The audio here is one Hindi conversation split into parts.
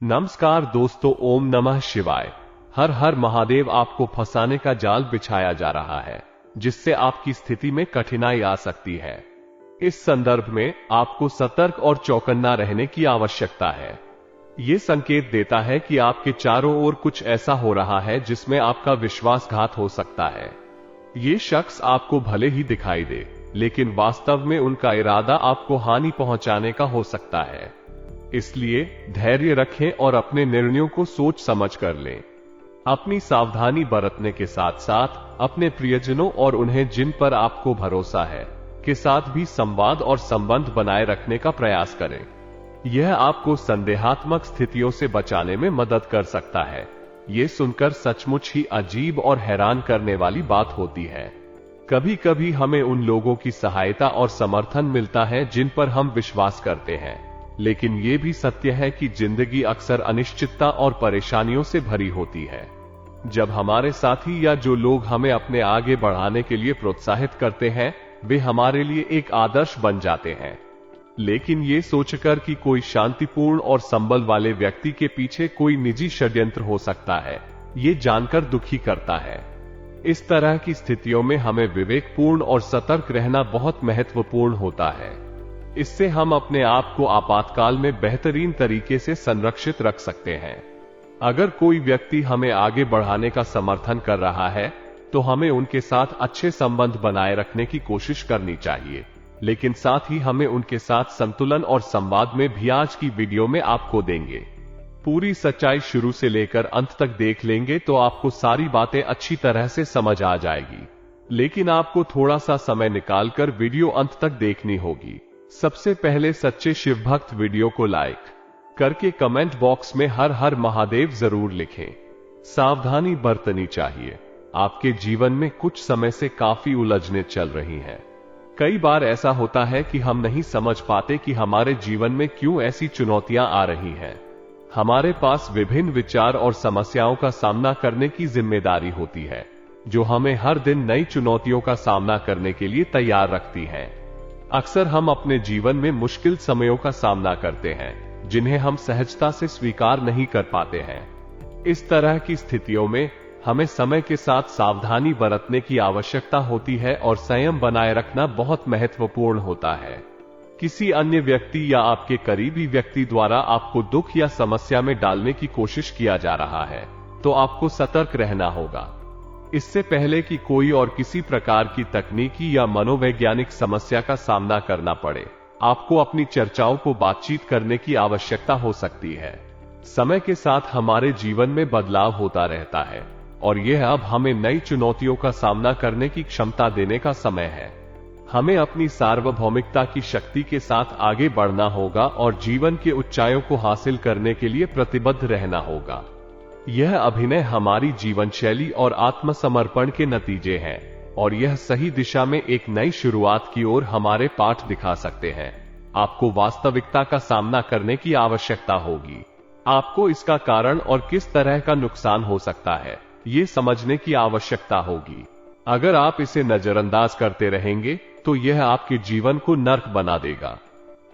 नमस्कार दोस्तों, ओम नमः शिवाय। हर हर महादेव। आपको फंसाने का जाल बिछाया जा रहा है जिससे आपकी स्थिति में कठिनाई आ सकती है। इस संदर्भ में आपको सतर्क और चौकन्ना रहने की आवश्यकता है। यह संकेत देता है कि आपके चारों ओर कुछ ऐसा हो रहा है जिसमें आपका विश्वासघात हो सकता है। ये शख्स आपको भले ही दिखाई दे, लेकिन वास्तव में उनका इरादा आपको हानि पहुंचाने का हो सकता है। इसलिए धैर्य रखें और अपने निर्णयों को सोच समझ कर लें। अपनी सावधानी बरतने के साथ साथ अपने प्रियजनों और उन्हें जिन पर आपको भरोसा है के साथ भी संवाद और संबंध बनाए रखने का प्रयास करें। यह आपको संदेहात्मक स्थितियों से बचाने में मदद कर सकता है। ये सुनकर सचमुच ही अजीब और हैरान करने वाली बात होती है। कभी कभी हमें उन लोगों की सहायता और समर्थन मिलता है जिन पर हम विश्वास करते हैं, लेकिन यह भी सत्य है कि जिंदगी अक्सर अनिश्चितता और परेशानियों से भरी होती है। जब हमारे साथी या जो लोग हमें अपने आगे बढ़ाने के लिए प्रोत्साहित करते हैं, वे हमारे लिए एक आदर्श बन जाते हैं। लेकिन ये सोचकर कि कोई शांतिपूर्ण और संबल वाले व्यक्ति के पीछे कोई निजी षड्यंत्र हो सकता है, ये जानकर दुखी करता है। इस तरह की स्थितियों में हमें विवेकपूर्ण और सतर्क रहना बहुत महत्वपूर्ण होता है। इससे हम अपने आप को आपातकाल में बेहतरीन तरीके से संरक्षित रख सकते हैं। अगर कोई व्यक्ति हमें आगे बढ़ाने का समर्थन कर रहा है, तो हमें उनके साथ अच्छे संबंध बनाए रखने की कोशिश करनी चाहिए, लेकिन साथ ही हमें उनके साथ संतुलन और संवाद में भी आज की वीडियो में आपको देंगे। पूरी सच्चाई शुरू से लेकर अंत तक देख लेंगे तो आपको सारी बातें अच्छी तरह से समझ आ जाएगी, लेकिन आपको थोड़ा सा समय निकालकर वीडियो अंत तक देखनी होगी। सबसे पहले सच्चे शिव भक्त वीडियो को लाइक करके कमेंट बॉक्स में हर हर महादेव जरूर लिखें। सावधानी बरतनी चाहिए। आपके जीवन में कुछ समय से काफी उलझनें चल रही हैं। कई बार ऐसा होता है कि हम नहीं समझ पाते कि हमारे जीवन में क्यों ऐसी चुनौतियां आ रही हैं। हमारे पास विभिन्न विचार और समस्याओं का सामना करने की जिम्मेदारी होती है, जो हमें हर दिन नई चुनौतियों का सामना करने के लिए तैयार रखती हैं। अक्सर हम अपने जीवन में मुश्किल समयों का सामना करते हैं, जिन्हें हम सहजता से स्वीकार नहीं कर पाते हैं। इस तरह की स्थितियों में हमें समय के साथ सावधानी बरतने की आवश्यकता होती है और संयम बनाए रखना बहुत महत्वपूर्ण होता है। किसी अन्य व्यक्ति या आपके करीबी व्यक्ति द्वारा आपको दुख या समस्या में डालने की कोशिश किया जा रहा है, तो आपको सतर्क रहना होगा। इससे पहले कि कोई और किसी प्रकार की तकनीकी या मनोवैज्ञानिक समस्या का सामना करना पड़े, आपको अपनी चर्चाओं को बातचीत करने की आवश्यकता हो सकती है। समय के साथ हमारे जीवन में बदलाव होता रहता है और यह अब हमें नई चुनौतियों का सामना करने की क्षमता देने का समय है। हमें अपनी सार्वभौमिकता की शक्ति के साथ आगे बढ़ना होगा और जीवन के ऊंचाइयों को हासिल करने के लिए प्रतिबद्ध रहना होगा। यह अभिनय हमारी जीवन शैली और आत्मसमर्पण के नतीजे हैं और यह सही दिशा में एक नई शुरुआत की ओर हमारे पाठ दिखा सकते हैं। आपको वास्तविकता का सामना करने की आवश्यकता होगी। आपको इसका कारण और किस तरह का नुकसान हो सकता है, ये समझने की आवश्यकता होगी। अगर आप इसे नजरअंदाज करते रहेंगे तो यह आपके जीवन को नर्क बना देगा।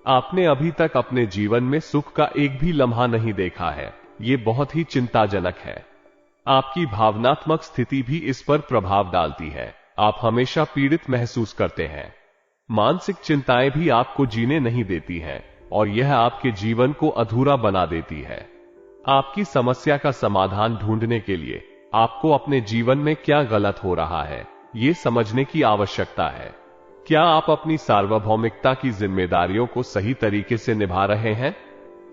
आपने अभी तक अपने जीवन में सुख का एक भी लम्हा नहीं देखा है। ये बहुत ही चिंताजनक है। आपकी भावनात्मक स्थिति भी इस पर प्रभाव डालती है। आप हमेशा पीड़ित महसूस करते हैं। मानसिक चिंताएं भी आपको जीने नहीं देती हैं और यह आपके जीवन को अधूरा बना देती है। आपकी समस्या का समाधान ढूंढने के लिए आपको अपने जीवन में क्या गलत हो रहा है, ये समझने की आवश्यकता है। क्या आप अपनी सार्वभौमिकता की जिम्मेदारियों को सही तरीके से निभा रहे हैं?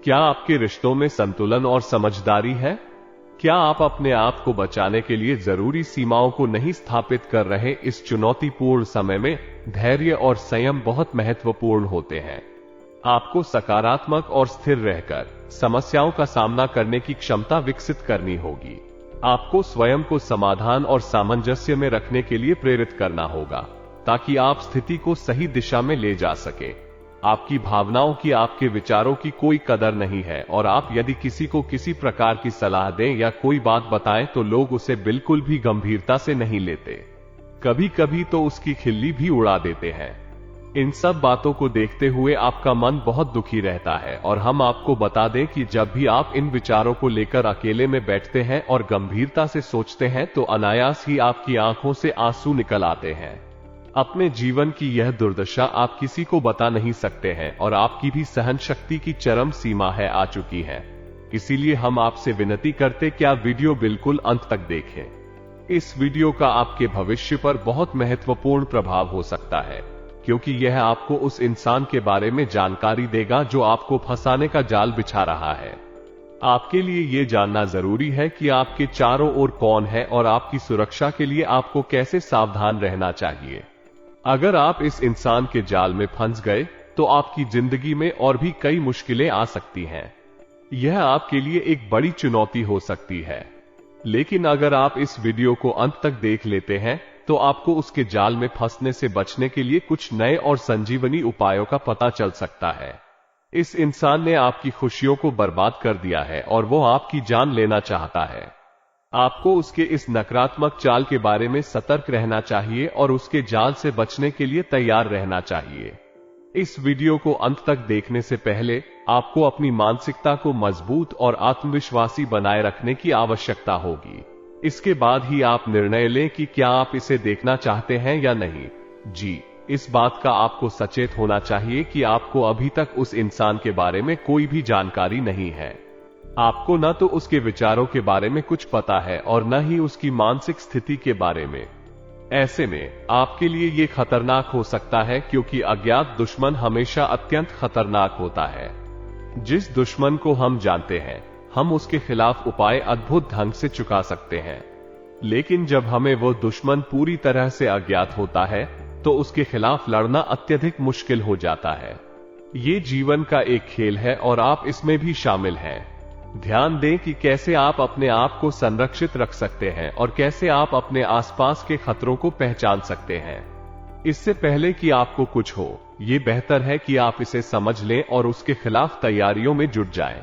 क्या आपके रिश्तों में संतुलन और समझदारी है? क्या आप अपने आप को बचाने के लिए जरूरी सीमाओं को नहीं स्थापित कर रहे? इस चुनौतीपूर्ण समय में धैर्य और संयम बहुत महत्वपूर्ण होते हैं। आपको सकारात्मक और स्थिर रहकर समस्याओं का सामना करने की क्षमता विकसित करनी होगी। आपको स्वयं को समाधान और सामंजस्य में रखने के लिए प्रेरित करना होगा, ताकि आप स्थिति को सही दिशा में ले जा सके। आपकी भावनाओं की, आपके विचारों की कोई कदर नहीं है और आप यदि किसी को किसी प्रकार की सलाह दें या कोई बात बताएं तो लोग उसे बिल्कुल भी गंभीरता से नहीं लेते। कभी कभी तो उसकी खिल्ली भी उड़ा देते हैं। इन सब बातों को देखते हुए आपका मन बहुत दुखी रहता है और हम आपको बता दें कि जब भी आप इन विचारों को लेकर अकेले में बैठते हैं और गंभीरता से सोचते हैं तो अनायास ही आपकी आंखों से आंसू निकल आते हैं। अपने जीवन की यह दुर्दशा आप किसी को बता नहीं सकते हैं और आपकी भी सहन शक्ति की चरम सीमा है आ चुकी है। इसीलिए हम आपसे विनती करते कि आप वीडियो बिल्कुल अंत तक देखें। इस वीडियो का आपके भविष्य पर बहुत महत्वपूर्ण प्रभाव हो सकता है, क्योंकि यह आपको उस इंसान के बारे में जानकारी देगा जो आपको फंसाने का जाल बिछा रहा है। आपके लिए यह जानना जरूरी है कि आपके चारों ओर कौन है और आपकी सुरक्षा के लिए आपको कैसे सावधान रहना चाहिए। अगर आप इस इंसान के जाल में फंस गए तो आपकी जिंदगी में और भी कई मुश्किलें आ सकती हैं। यह आपके लिए एक बड़ी चुनौती हो सकती है, लेकिन अगर आप इस वीडियो को अंत तक देख लेते हैं तो आपको उसके जाल में फंसने से बचने के लिए कुछ नए और संजीवनी उपायों का पता चल सकता है। इस इंसान ने आपकी खुशियों को बर्बाद कर दिया है और वो आपकी जान लेना चाहता है। आपको उसके इस नकारात्मक चाल के बारे में सतर्क रहना चाहिए और उसके जाल से बचने के लिए तैयार रहना चाहिए। इस वीडियो को अंत तक देखने से पहले आपको अपनी मानसिकता को मजबूत और आत्मविश्वासी बनाए रखने की आवश्यकता होगी। इसके बाद ही आप निर्णय लें कि क्या आप इसे देखना चाहते हैं या नहीं। जी, इस बात का आपको सचेत होना चाहिए कि आपको अभी तक उस इंसान के बारे में कोई भी जानकारी नहीं है। आपको न तो उसके विचारों के बारे में कुछ पता है और न ही उसकी मानसिक स्थिति के बारे में। ऐसे में आपके लिए यह खतरनाक हो सकता है, क्योंकि अज्ञात दुश्मन हमेशा अत्यंत खतरनाक होता है। जिस दुश्मन को हम जानते हैं, हम उसके खिलाफ उपाय अद्भुत ढंग से चुका सकते हैं, लेकिन जब हमें वो दुश्मन पूरी तरह से अज्ञात होता है तो उसके खिलाफ लड़ना अत्यधिक मुश्किल हो जाता है। ये जीवन का एक खेल है और आप इसमें भी शामिल हैं। ध्यान दें कि कैसे आप अपने आप को संरक्षित रख सकते हैं और कैसे आप अपने आसपास के खतरों को पहचान सकते हैं। इससे पहले कि आपको कुछ हो, ये बेहतर है कि आप इसे समझ लें और उसके खिलाफ तैयारियों में जुट जाएं।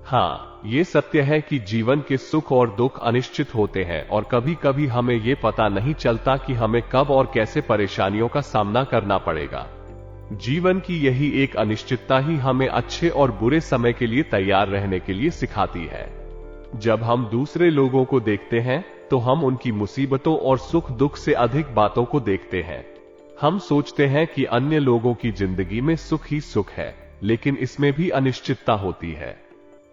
हाँ, ये सत्य है कि जीवन के सुख और दुख अनिश्चित होते हैं और कभी कभी हमें ये पता नहीं चलता कि हमें कब और कैसे परेशानियों का सामना करना पड़ेगा। जीवन की यही एक अनिश्चितता ही हमें अच्छे और बुरे समय के लिए तैयार रहने के लिए सिखाती है। जब हम दूसरे लोगों को देखते हैं तो हम उनकी मुसीबतों और सुख दुख से अधिक बातों को देखते हैं। हम सोचते हैं कि अन्य लोगों की जिंदगी में सुख ही सुख है, लेकिन इसमें भी अनिश्चितता होती है।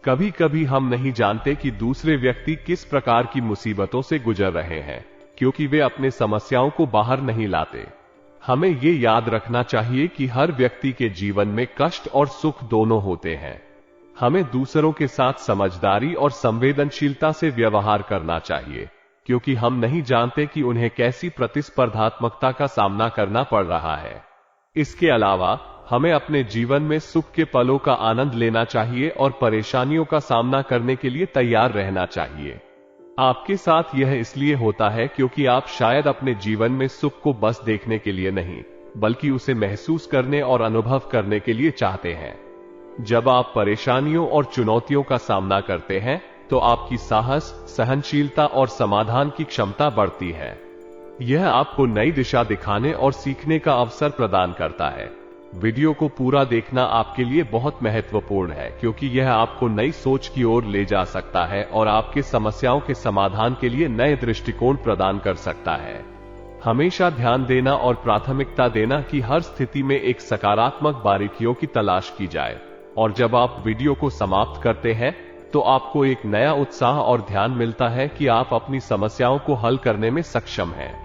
कभी कभी हम नहीं जानते कि दूसरे व्यक्ति किस प्रकार की मुसीबतों से गुजर रहे हैं, क्योंकि वे अपने समस्याओं को बाहर नहीं लाते। हमें ये याद रखना चाहिए कि हर व्यक्ति के जीवन में कष्ट और सुख दोनों होते हैं। हमें दूसरों के साथ समझदारी और संवेदनशीलता से व्यवहार करना चाहिए, क्योंकि हम नहीं जानते कि उन्हें कैसी प्रतिस्पर्धात्मकता का सामना करना पड़ रहा है। इसके अलावा हमें अपने जीवन में सुख के पलों का आनंद लेना चाहिए और परेशानियों का सामना करने के लिए तैयार रहना चाहिए। आपके साथ यह इसलिए होता है क्योंकि आप शायद अपने जीवन में सुख को बस देखने के लिए नहीं, बल्कि उसे महसूस करने और अनुभव करने के लिए चाहते हैं। जब आप परेशानियों और चुनौतियों का सामना करते हैं तो आपकी साहस, सहनशीलता और समाधान की क्षमता बढ़ती है। यह आपको नई दिशा दिखाने और सीखने का अवसर प्रदान करता है। वीडियो को पूरा देखना आपके लिए बहुत महत्वपूर्ण है, क्योंकि यह आपको नई सोच की ओर ले जा सकता है और आपके समस्याओं के समाधान के लिए नए दृष्टिकोण प्रदान कर सकता है। हमेशा ध्यान देना और प्राथमिकता देना कि हर स्थिति में एक सकारात्मक बारीकियों की तलाश की जाए, और जब आप वीडियो को समाप्त करते हैं तो आपको एक नया उत्साह और ध्यान मिलता है कि आप अपनी समस्याओं को हल करने में सक्षम हैं।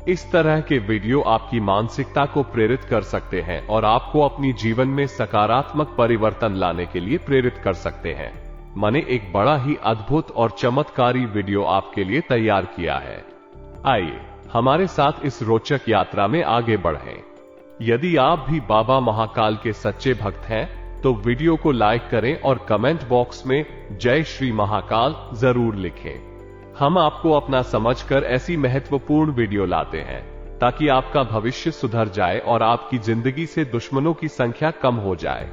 इस तरह के वीडियो आपकी मानसिकता को प्रेरित कर सकते हैं और आपको अपनी जीवन में सकारात्मक परिवर्तन लाने के लिए प्रेरित कर सकते हैं। मैंने एक बड़ा ही अद्भुत और चमत्कारी वीडियो आपके लिए तैयार किया है। आइए हमारे साथ इस रोचक यात्रा में आगे बढ़ें। यदि आप भी बाबा महाकाल के सच्चे भक्त हैं तो वीडियो को लाइक करें और कमेंट बॉक्स में जय श्री महाकाल जरूर लिखें। हम आपको अपना समझकर ऐसी महत्वपूर्ण वीडियो लाते हैं ताकि आपका भविष्य सुधर जाए और आपकी जिंदगी से दुश्मनों की संख्या कम हो जाए।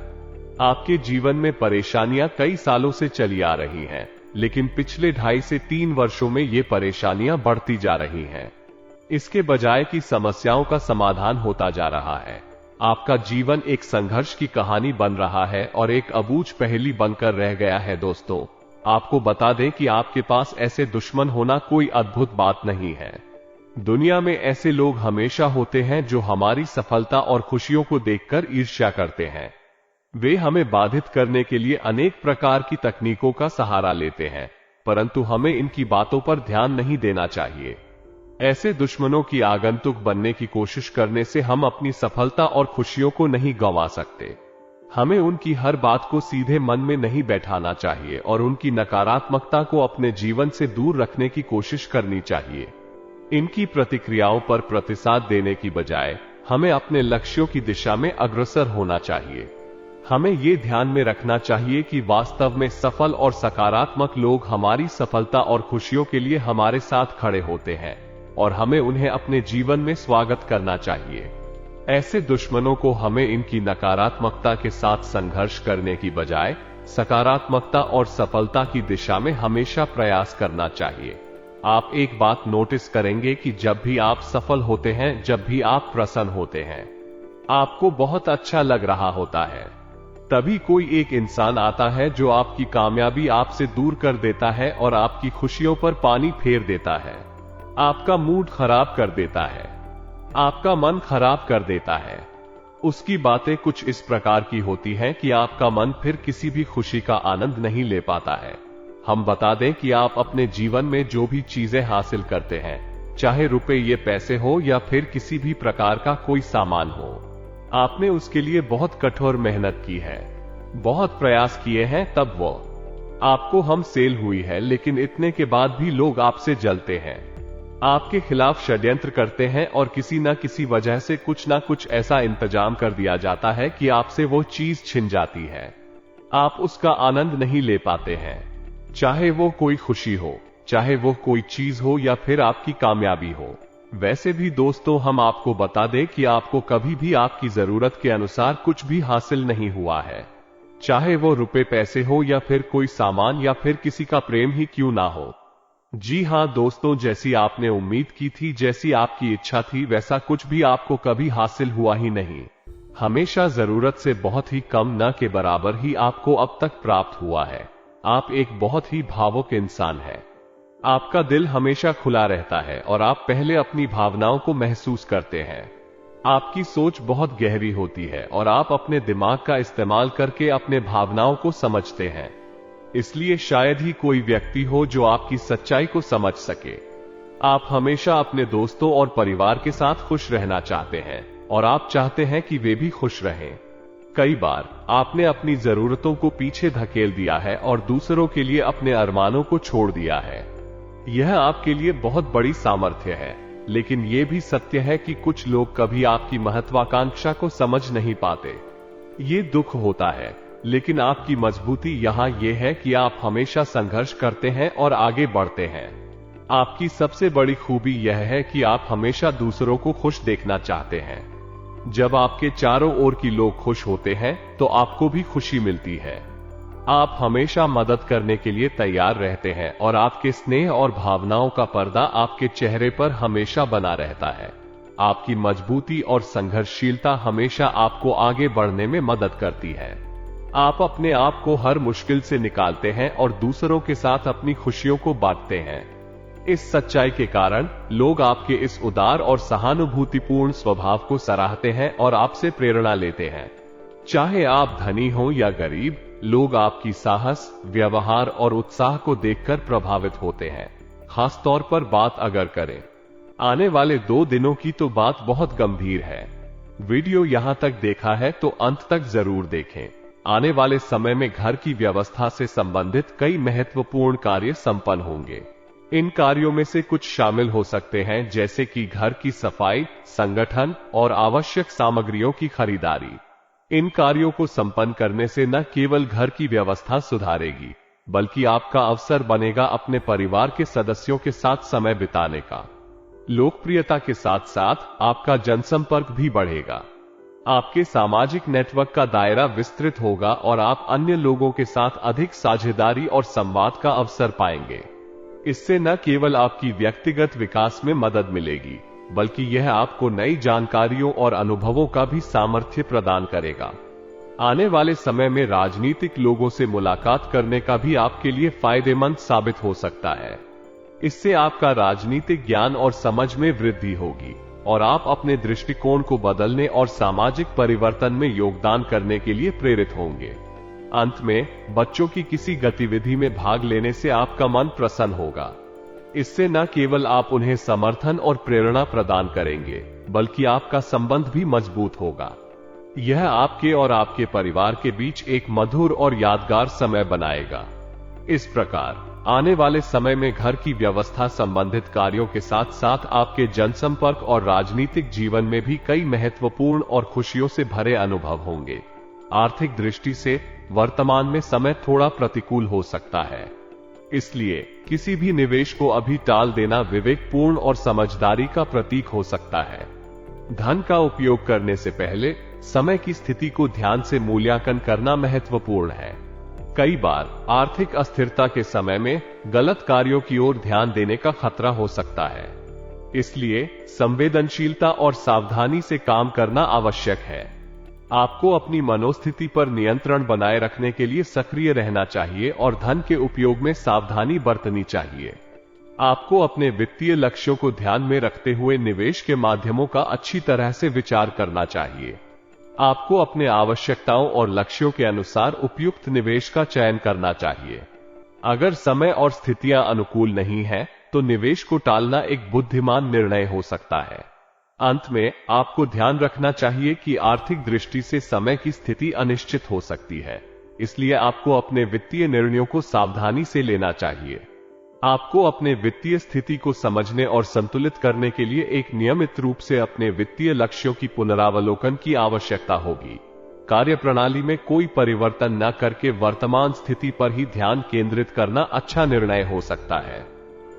आपके जीवन में परेशानियां कई सालों से चली आ रही हैं, लेकिन पिछले 2.5 से 3 वर्षों में ये परेशानियां बढ़ती जा रही हैं। इसके बजाय कि समस्याओं का समाधान होता जा रहा है, आपका जीवन एक संघर्ष की कहानी बन रहा है और एक अबूझ पहेली बनकर रह गया है। दोस्तों, आपको बता दें कि आपके पास ऐसे दुश्मन होना कोई अद्भुत बात नहीं है। दुनिया में ऐसे लोग हमेशा होते हैं जो हमारी सफलता और खुशियों को देखकर ईर्ष्या करते हैं। वे हमें बाधित करने के लिए अनेक प्रकार की तकनीकों का सहारा लेते हैं, परंतु हमें इनकी बातों पर ध्यान नहीं देना चाहिए। ऐसे दुश्मनों की आगंतुक बनने की कोशिश करने से हम अपनी सफलता और खुशियों को नहीं गंवा सकते। हमें उनकी हर बात को सीधे मन में नहीं बैठाना चाहिए और उनकी नकारात्मकता को अपने जीवन से दूर रखने की कोशिश करनी चाहिए। इनकी प्रतिक्रियाओं पर प्रतिसाद देने की बजाय हमें अपने लक्ष्यों की दिशा में अग्रसर होना चाहिए। हमें ये ध्यान में रखना चाहिए कि वास्तव में सफल और सकारात्मक लोग हमारी सफलता और खुशियों के लिए हमारे साथ खड़े होते हैं और हमें उन्हें अपने जीवन में स्वागत करना चाहिए। ऐसे दुश्मनों को हमें इनकी नकारात्मकता के साथ संघर्ष करने की बजाय सकारात्मकता और सफलता की दिशा में हमेशा प्रयास करना चाहिए। आप एक बात नोटिस करेंगे कि जब भी आप सफल होते हैं, जब भी आप प्रसन्न होते हैं, आपको बहुत अच्छा लग रहा होता है। तभी कोई एक इंसान आता है जो आपकी कामयाबी आपसे दूर कर देता है और आपकी खुशियों पर पानी फेर देता है, आपका मूड खराब कर देता है, आपका मन खराब कर देता है। उसकी बातें कुछ इस प्रकार की होती हैं कि आपका मन फिर किसी भी खुशी का आनंद नहीं ले पाता है। हम बता दें कि आप अपने जीवन में जो भी चीजें हासिल करते हैं, चाहे रुपए या पैसे हो या फिर किसी भी प्रकार का कोई सामान हो, आपने उसके लिए बहुत कठोर मेहनत की है, बहुत प्रयास किए हैं, तब वो आपको हम सेल हुई है। लेकिन इतने के बाद भी लोग आपसे जलते हैं, आपके खिलाफ षड्यंत्र करते हैं और किसी न किसी वजह से कुछ ना कुछ ऐसा इंतजाम कर दिया जाता है कि आपसे वो चीज छिन जाती है। आप उसका आनंद नहीं ले पाते हैं, चाहे वो कोई खुशी हो, चाहे वो कोई चीज हो या फिर आपकी कामयाबी हो। वैसे भी दोस्तों, हम आपको बता दें कि आपको कभी भी आपकी जरूरत के अनुसार कुछ भी हासिल नहीं हुआ है, चाहे वो रुपए पैसे हो या फिर कोई सामान या फिर किसी का प्रेम ही क्यों ना हो। जी हां दोस्तों, जैसी आपने उम्मीद की थी, जैसी आपकी इच्छा थी, वैसा कुछ भी आपको कभी हासिल हुआ ही नहीं। हमेशा जरूरत से बहुत ही कम, न के बराबर ही आपको अब तक प्राप्त हुआ है। आप एक बहुत ही भावुक इंसान हैं। आपका दिल हमेशा खुला रहता है और आप पहले अपनी भावनाओं को महसूस करते हैं। आपकी सोच बहुत गहरी होती है और आप अपने दिमाग का इस्तेमाल करके अपने भावनाओं को समझते हैं। इसलिए शायद ही कोई व्यक्ति हो जो आपकी सच्चाई को समझ सके। आप हमेशा अपने दोस्तों और परिवार के साथ खुश रहना चाहते हैं और आप चाहते हैं कि वे भी खुश रहें। कई बार आपने अपनी जरूरतों को पीछे धकेल दिया है और दूसरों के लिए अपने अरमानों को छोड़ दिया है। यह आपके लिए बहुत बड़ी सामर्थ्य है, लेकिन यह भी सत्य है कि कुछ लोग कभी आपकी महत्वाकांक्षा को समझ नहीं पाते। ये दुख होता है, लेकिन आपकी मजबूती यहां यह है कि आप हमेशा संघर्ष करते हैं और आगे बढ़ते हैं। आपकी सबसे बड़ी खूबी यह है कि आप हमेशा दूसरों को खुश देखना चाहते हैं। जब आपके चारों ओर की लोग खुश होते हैं तो आपको भी खुशी मिलती है। आप हमेशा मदद करने के लिए तैयार रहते हैं और आपके स्नेह और भावनाओं का पर्दा आपके चेहरे पर हमेशा बना रहता है। आपकी मजबूती और संघर्षशीलता हमेशा आपको आगे बढ़ने में मदद करती है। आप अपने आप को हर मुश्किल से निकालते हैं और दूसरों के साथ अपनी खुशियों को बांटते हैं। इस सच्चाई के कारण लोग आपके इस उदार और सहानुभूतिपूर्ण स्वभाव को सराहते हैं और आपसे प्रेरणा लेते हैं। चाहे आप धनी हो या गरीब, लोग आपकी साहस, व्यवहार और उत्साह को देखकर प्रभावित होते हैं। खास तौर पर बात अगर करें आने वाले 2 दिनों की, तो बात बहुत गंभीर है। वीडियो यहां तक देखा है तो अंत तक जरूर देखें। आने वाले समय में घर की व्यवस्था से संबंधित कई महत्वपूर्ण कार्य संपन्न होंगे। इन कार्यों में से कुछ शामिल हो सकते हैं जैसे कि घर की सफाई, संगठन और आवश्यक सामग्रियों की खरीदारी। इन कार्यों को संपन्न करने से न केवल घर की व्यवस्था सुधारेगी, बल्कि आपका अवसर बनेगा अपने परिवार के सदस्यों के साथ समय बिताने का। लोकप्रियता के साथ साथ आपका जनसंपर्क भी बढ़ेगा। आपके सामाजिक नेटवर्क का दायरा विस्तृत होगा और आप अन्य लोगों के साथ अधिक साझेदारी और संवाद का अवसर पाएंगे। इससे न केवल आपकी व्यक्तिगत विकास में मदद मिलेगी, बल्कि यह आपको नई जानकारियों और अनुभवों का भी सामर्थ्य प्रदान करेगा। आने वाले समय में राजनीतिक लोगों से मुलाकात करने का भी आपके लिए फायदेमंद साबित हो सकता है। इससे आपका राजनीतिक ज्ञान और समझ में वृद्धि होगी और आप अपने दृष्टिकोण को बदलने और सामाजिक परिवर्तन में योगदान करने के लिए प्रेरित होंगे। अंत में, बच्चों की किसी गतिविधि में भाग लेने से आपका मन प्रसन्न होगा। इससे न केवल आप उन्हें समर्थन और प्रेरणा प्रदान करेंगे, बल्कि आपका संबंध भी मजबूत होगा। यह आपके और आपके परिवार के बीच एक मधुर और यादगार समय बनाएगा। इस प्रकार आने वाले समय में घर की व्यवस्था संबंधित कार्यों के साथ साथ आपके जनसंपर्क और राजनीतिक जीवन में भी कई महत्वपूर्ण और खुशियों से भरे अनुभव होंगे। आर्थिक दृष्टि से वर्तमान में समय थोड़ा प्रतिकूल हो सकता है, इसलिए किसी भी निवेश को अभी टाल देना विवेकपूर्ण और समझदारी का प्रतीक हो सकता है। धन का उपयोग करने से पहले समय की स्थिति को ध्यान से मूल्यांकन करना महत्वपूर्ण है। कई बार आर्थिक अस्थिरता के समय में गलत कार्यों की ओर ध्यान देने का खतरा हो सकता है, इसलिए संवेदनशीलता और सावधानी से काम करना आवश्यक है। आपको अपनी मनोस्थिति पर नियंत्रण बनाए रखने के लिए सक्रिय रहना चाहिए और धन के उपयोग में सावधानी बरतनी चाहिए। आपको अपने वित्तीय लक्ष्यों को ध्यान में रखते हुए निवेश के माध्यमों का अच्छी तरह से विचार करना चाहिए। आपको अपने आवश्यकताओं और लक्ष्यों के अनुसार उपयुक्त निवेश का चयन करना चाहिए। अगर समय और स्थितियां अनुकूल नहीं हैं, तो निवेश को टालना एक बुद्धिमान निर्णय हो सकता है। अंत में, आपको ध्यान रखना चाहिए कि आर्थिक दृष्टि से समय की स्थिति अनिश्चित हो सकती है, इसलिए आपको अपने वित्तीय निर्णयों को सावधानी से लेना चाहिए। आपको अपने वित्तीय स्थिति को समझने और संतुलित करने के लिए एक नियमित रूप से अपने वित्तीय लक्ष्यों की पुनरावलोकन की आवश्यकता होगी। कार्यप्रणाली में कोई परिवर्तन न करके वर्तमान स्थिति पर ही ध्यान केंद्रित करना अच्छा निर्णय हो सकता है।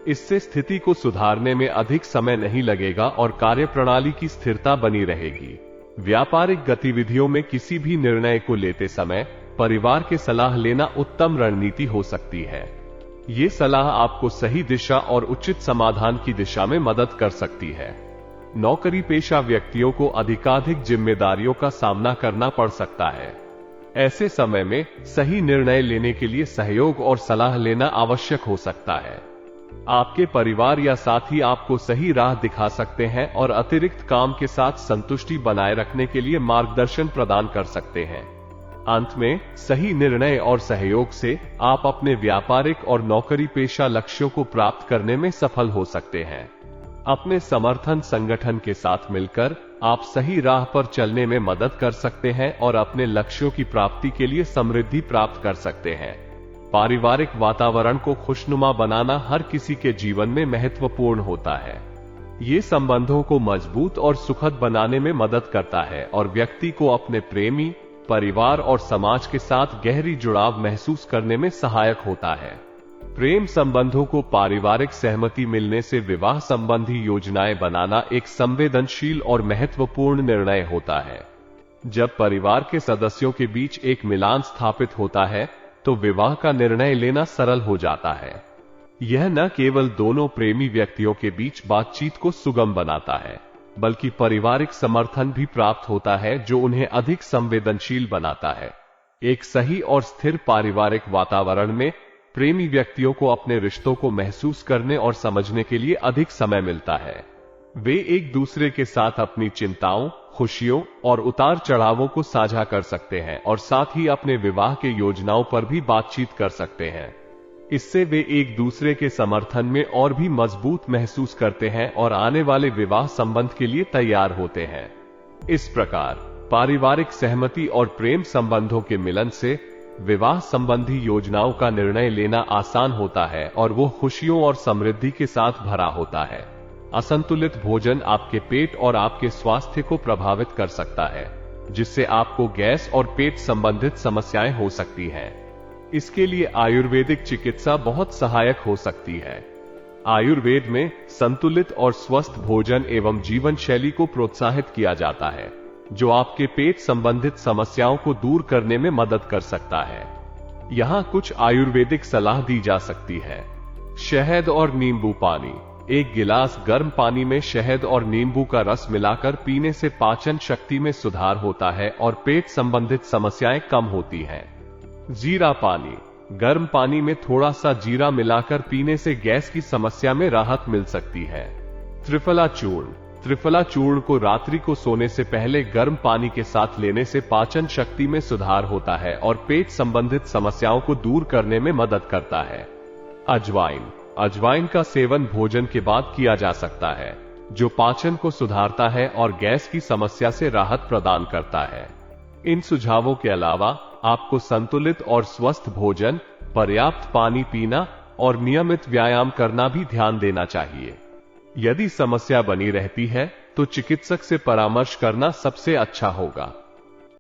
इससे स्थिति को सुधारने में अधिक समय नहीं लगेगा और कार्यप्रणाली की स्थिरता बनी रहेगी। व्यापारिक गतिविधियों में किसी भी निर्णय को लेते समय परिवार की सलाह लेना उत्तम रणनीति हो सकती है। ये सलाह आपको सही दिशा और उचित समाधान की दिशा में मदद कर सकती है। नौकरी पेशा व्यक्तियों को अधिकाधिक जिम्मेदारियों का सामना करना पड़ सकता है। ऐसे समय में सही निर्णय लेने के लिए सहयोग और सलाह लेना आवश्यक हो सकता है। आपके परिवार या साथी आपको सही राह दिखा सकते हैं और अतिरिक्त काम के साथ संतुष्टि बनाए रखने के लिए मार्गदर्शन प्रदान कर सकते हैं। अंत में, सही निर्णय और सहयोग से आप अपने व्यापारिक और नौकरी पेशा लक्ष्यों को प्राप्त करने में सफल हो सकते हैं। अपने समर्थन संगठन के साथ मिलकर आप सही राह पर चलने में मदद कर सकते हैं और अपने लक्ष्यों की प्राप्ति के लिए समृद्धि प्राप्त कर सकते हैं। पारिवारिक वातावरण को खुशनुमा बनाना हर किसी के जीवन में महत्वपूर्ण होता है। ये संबंधों को मजबूत और सुखद बनाने में मदद करता है और व्यक्ति को अपने प्रेमी, परिवार और समाज के साथ गहरी जुड़ाव महसूस करने में सहायक होता है। प्रेम संबंधों को पारिवारिक सहमति मिलने से विवाह संबंधी योजनाएं बनाना एक संवेदनशील और महत्वपूर्ण निर्णय होता है। जब परिवार के सदस्यों के बीच एक मिलान स्थापित होता है, तो विवाह का निर्णय लेना सरल हो जाता है। यह न केवल दोनों प्रेमी व्यक्तियों के बीच बातचीत को सुगम बनाता है, बल्कि पारिवारिक समर्थन भी प्राप्त होता है जो उन्हें अधिक संवेदनशील बनाता है। एक सही और स्थिर पारिवारिक वातावरण में प्रेमी व्यक्तियों को अपने रिश्तों को महसूस करने और समझने के लिए अधिक समय मिलता है। वे एक दूसरे के साथ अपनी चिंताओं, खुशियों और उतार चढ़ावों को साझा कर सकते हैं और साथ ही अपने विवाह के योजनाओं पर भी बातचीत कर सकते हैं। इससे वे एक दूसरे के समर्थन में और भी मजबूत महसूस करते हैं और आने वाले विवाह संबंध के लिए तैयार होते हैं। इस प्रकार पारिवारिक सहमति और प्रेम संबंधों के मिलन से विवाह संबंधी योजनाओं का निर्णय लेना आसान होता है और वो खुशियों और समृद्धि के साथ भरा होता है। असंतुलित भोजन आपके पेट और आपके स्वास्थ्य को प्रभावित कर सकता है, जिससे आपको गैस और पेट संबंधित समस्याएं हो सकती हैं। इसके लिए आयुर्वेदिक चिकित्सा बहुत सहायक हो सकती है। आयुर्वेद में संतुलित और स्वस्थ भोजन एवं जीवन शैली को प्रोत्साहित किया जाता है, जो आपके पेट संबंधित समस्याओं को दूर करने में मदद कर सकता है। यहाँ कुछ आयुर्वेदिक सलाह दी जा सकती है। शहद और नींबू पानी। 1 गिलास गर्म पानी में शहद और नींबू का रस मिलाकर पीने से पाचन शक्ति में सुधार होता है और पेट संबंधित समस्याएं कम होती हैं। जीरा पानी। गर्म पानी में थोड़ा सा जीरा मिलाकर पीने से गैस की समस्या में राहत मिल सकती है। त्रिफला चूर्ण। त्रिफला चूर्ण को रात्रि को सोने से पहले गर्म पानी के साथ लेने से पाचन शक्ति में सुधार होता है और पेट संबंधित समस्याओं को दूर करने में मदद करता है। अजवाइन। अजवाइन का सेवन भोजन के बाद किया जा सकता है, जो पाचन को सुधारता है और गैस की समस्या से राहत प्रदान करता है। इन सुझावों के अलावा आपको संतुलित और स्वस्थ भोजन, पर्याप्त पानी पीना और नियमित व्यायाम करना भी ध्यान देना चाहिए। यदि समस्या बनी रहती है तो चिकित्सक से परामर्श करना सबसे अच्छा होगा।